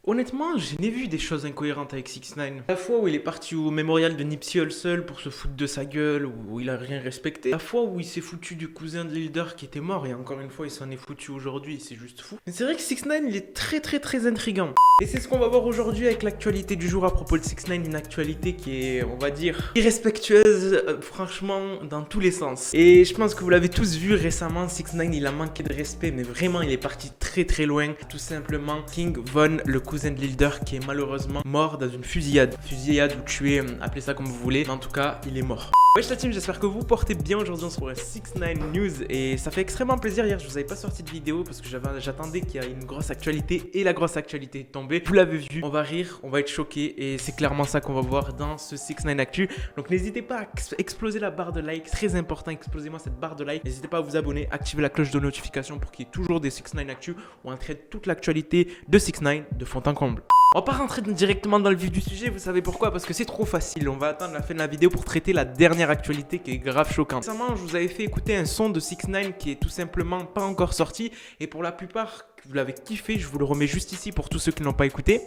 Honnêtement, j'ai vu des choses incohérentes avec 6ix9ine. La fois où il est parti au mémorial de Nipsey Hussle pour se foutre de sa gueule, où il a rien respecté. La fois où il s'est foutu du cousin de Lil Durk qui était mort, et encore une fois, il s'en est foutu aujourd'hui, c'est juste fou. Mais c'est vrai que 6ix9ine, il est très intriguant. Et c'est ce qu'on va voir aujourd'hui avec l'actualité du jour à propos de 6ix9ine, une actualité qui est, on va dire, irrespectueuse, franchement, dans tous les sens. Et je pense que vous l'avez tous vu récemment, 6ix9ine, il a manqué de respect, mais vraiment, il est parti très loin. Tout simplement, King Von, le cousin de Lil Durk, qui est malheureusement mort dans une fusillade. Fusillade ou tué, appelez ça comme vous voulez, mais en tout cas, il est mort. Wesh la team, j'espère que vous portez bien. Aujourd'hui on se retrouve à 6ix9ine News et ça fait extrêmement plaisir. Hier je vous avais pas sorti de vidéo parce que j'attendais qu'il y ait une grosse actualité et la grosse actualité est tombée. Vous l'avez vu, on va rire, on va être choqué et c'est clairement ça qu'on va voir dans ce 6ix9ine Actu. Donc n'hésitez pas à exploser la barre de like, très important, explosez-moi cette barre de like. N'hésitez pas à vous abonner, activer la cloche de notification pour qu'il y ait toujours des 6ix9ine Actu où on traite toute l'actualité de 6ix9ine de fond en comble. On va pas rentrer directement dans le vif du sujet, vous savez pourquoi? Parce que c'est trop facile, on va attendre la fin de la vidéo pour traiter la dernière actualité qui est grave choquante. Récemment, je vous avais fait écouter un son de 6ix9ine qui est tout simplement pas encore sorti et pour la plupart, vous l'avez kiffé, je vous le remets juste ici pour tous ceux qui n'ont pas écouté.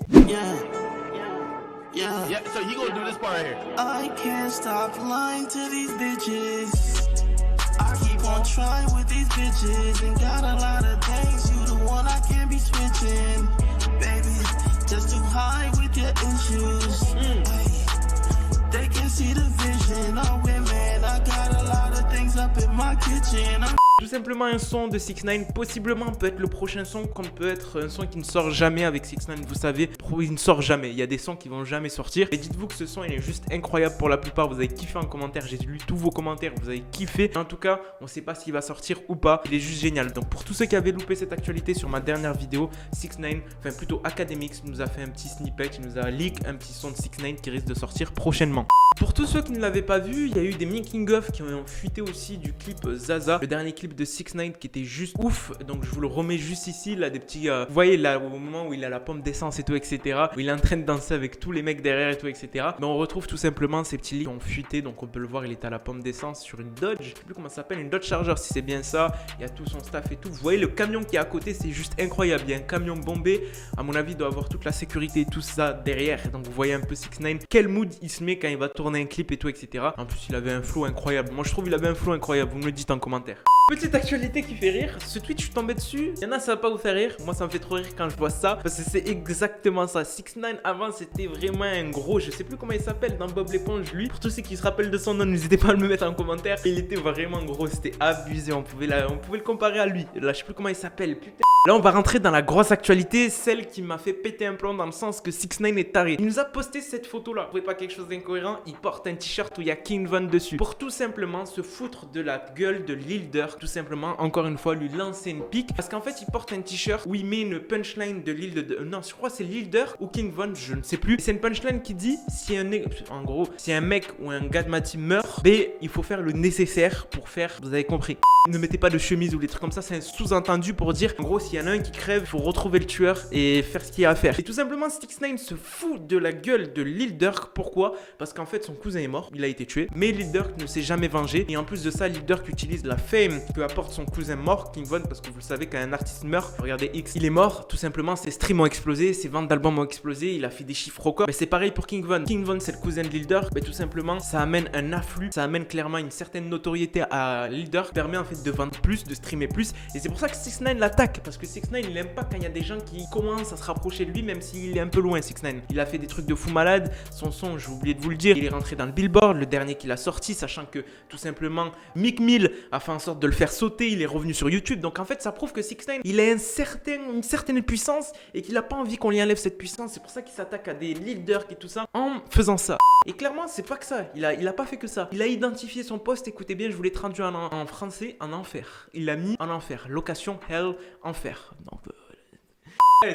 Yeah, so you gonna do this part here. I can't stop lying to these bitches. I keep on trying with these bitches and got a lot of things. You the one I can't be switching, baby. Just too high with your issues. They can see the vision of women. I got a lot of things up in my kitchen. Tout simplement un son de 6ix9ine, possiblement peut être le prochain son, comme peut être un son qui ne sort jamais avec 6ix9ine, vous savez, il ne sort jamais, il y a des sons qui vont jamais sortir. Et dites-vous que ce son il est juste incroyable pour la plupart, vous avez kiffé en commentaire, j'ai lu tous vos commentaires, vous avez kiffé. En tout cas, on ne sait pas s'il va sortir ou pas, il est juste génial. Donc pour tous ceux qui avaient loupé cette actualité sur ma dernière vidéo, 6ix9ine, enfin plutôt Academics, nous a fait un petit snippet, il nous a leak un petit son de 6ix9ine qui risque de sortir prochainement. Pour tous ceux qui ne l'avaient pas vu, il y a eu des making-of qui ont fuité aussi du clip Zaza, le dernier clip de 6ix9ine qui était juste ouf. Donc je vous le remets juste ici, là des petits, vous voyez là au moment où il a la pompe d'essence et tout, etc. Où il est en train de danser avec tous les mecs derrière et tout, etc. Mais on retrouve tout simplement ces petits leaks qui ont fuité. Donc on peut le voir, il est à la pompe d'essence sur une Dodge, je sais plus comment ça s'appelle, une Dodge Charger si c'est bien ça. Il y a tout son staff et tout. Vous voyez le camion qui est à côté, c'est juste incroyable. Il y a un camion bombé, à mon avis il doit avoir toute la sécurité et tout ça derrière. Donc vous voyez un peu 6ix9ine, quel mood il se met quand il va tourner un clip et tout, etc. En plus il avait un flow incroyable. Moi je trouve il avait un flow incroyable, vous me le dites en commentaire. Petite actualité qui fait rire, ce tweet je suis tombé dessus, il y en a ça va pas vous faire rire, moi ça me fait trop rire quand je vois ça, parce que c'est exactement ça. 6ix9ine avant c'était vraiment un gros, je sais plus comment il s'appelle dans Bob l'éponge lui, pour tous ceux qui se rappellent de son nom n'hésitez pas à le mettre en commentaire, il était vraiment gros, c'était abusé, on pouvait le comparer à lui, là je sais plus comment il s'appelle, putain. Là on va rentrer dans la grosse actualité, celle qui m'a fait péter un plomb dans le sens que 6ix9ine est taré. Il nous a posté cette photo là, vous trouvez pas quelque chose d'incohérent? Il porte un t-shirt où il y a King Von dessus, pour tout simplement se foutre de la gueule de Lil Durk, tout simplement, encore une fois, lui lancer une pique. Parce qu'en fait, il porte un t-shirt où il met une punchline de Lil non, je crois que c'est Lil Durk ou King Von, je ne sais plus. C'est une punchline qui dit, en gros, si un mec ou un gars de ma team meurt, il faut faire le nécessaire pour faire, vous avez compris. Ne mettez pas de chemise ou des trucs comme ça, c'est un sous-entendu pour dire, en gros, s'il y en a un qui crève, il faut retrouver le tueur et faire ce qu'il y a à faire. Et tout simplement, 6ix9ine se fout de la gueule de Lil Durk. Pourquoi? Parce qu'en fait, son cousin est mort, il a été tué, mais Lil Durk ne s'est jamais vengé. Et en plus de ça, Lil Durk utilise la fame que apporte son cousin mort, King Von, parce que vous le savez, quand un artiste meurt, regardez X, il est mort, tout simplement, ses streams ont explosé, ses ventes d'albums ont explosé, il a fait des chiffres records. Mais c'est pareil pour King Von. King Von, c'est le cousin de Lil Durk, mais tout simplement, ça amène un afflux, ça amène clairement une certaine notoriété à Lil Durk, permet en fait de vendre plus, de streamer plus. Et c'est pour ça que 6ix9ine l'attaque, parce que 6ix9ine, il aime pas quand il y a des gens qui commencent à se rapprocher de lui, même s'il est un peu loin, 6ix9ine. Il a fait des trucs de fou malade, son son, j'ai oublié de vous le dire, il est rentré dans le Billboard, le dernier qu'il a sorti, sachant que tout simplement, Meek Mill a fait en sorte de le faire sauter, il est revenu sur YouTube. Donc en fait, ça prouve que 6ix9ine, il a une certaine puissance et qu'il a pas envie qu'on lui enlève cette puissance. C'est pour ça qu'il s'attaque à des Lil Durk et tout ça en faisant ça. Et clairement, c'est pas que ça. Il a pas fait que ça. Il a identifié son poste, écoutez bien, je vous l'ai traduit en français, en enfer. Il l'a mis en enfer. Location, hell, enfer. Donc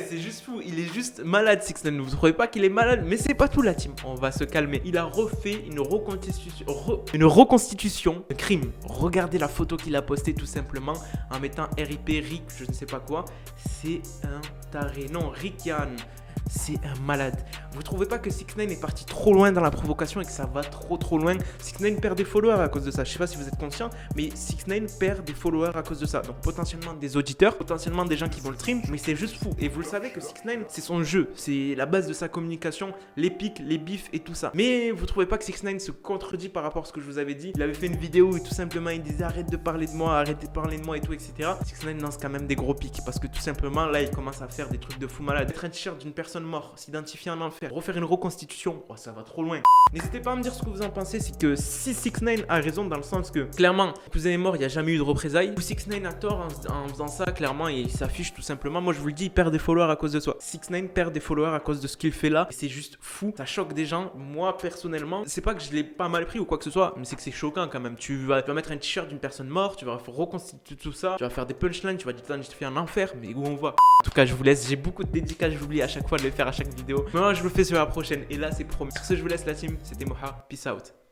c'est juste fou, il est juste malade 6ix9ine, vous trouvez pas qu'il est malade? Mais c'est pas tout la team, on va se calmer. Il a refait une reconstitution de crime. Regardez la photo qu'il a postée tout simplement en mettant RIP, Rick, je ne sais pas quoi. C'est un taré, non, Rickian. c'est un malade. Vous trouvez pas que 6ix9ine est parti trop loin dans la provocation et que ça va trop loin? 6ix9ine perd des followers à cause de ça. Je sais pas si vous êtes conscient, mais 6ix9ine perd des followers à cause de ça. Donc potentiellement des auditeurs, potentiellement des gens qui vont le stream, mais c'est juste fou. Et vous le savez que 6ix9ine, c'est son jeu, c'est la base de sa communication, les pics, les bifs et tout ça. Mais vous trouvez pas que 6ix9ine se contredit par rapport à ce que je vous avais dit? Il avait fait une vidéo où tout simplement il disait arrête de parler de moi, arrêtez de parler de moi et tout, etc. 6ix9ine lance quand même des gros pics parce que tout simplement là il commence à faire des trucs de fou malade. Mettre un t-shirt d'une personne morte, s'identifier en enfer, refaire une reconstitution, oh, ça va trop loin. N'hésitez pas à me dire ce que vous en pensez. C'est que si 6ix9ine a raison dans le sens que clairement cousin est mort, il n'y a jamais eu de représailles, ou 6ix9ine a tort en faisant ça, clairement il s'affiche tout simplement. Moi je vous le dis, il perd des followers à cause de ça. 6ix9ine perd des followers à cause de ce qu'il fait là, c'est juste fou, ça choque des gens. Moi personnellement, c'est pas que je l'ai pas mal pris ou quoi que ce soit, mais c'est que c'est choquant quand même. Tu vas mettre un t-shirt d'une personne morte, tu vas reconstituer tout ça, tu vas faire des punchlines, tu vas dire je te fais un enfer, mais où on va. En tout cas je vous laisse, j'ai beaucoup de dédicaces, j'oublie à chaque fois de les faire à chaque vidéo, mais moi je le fais sur la prochaine et là c'est promis. Sur ce je vous laisse la team, c'était Moha, peace out.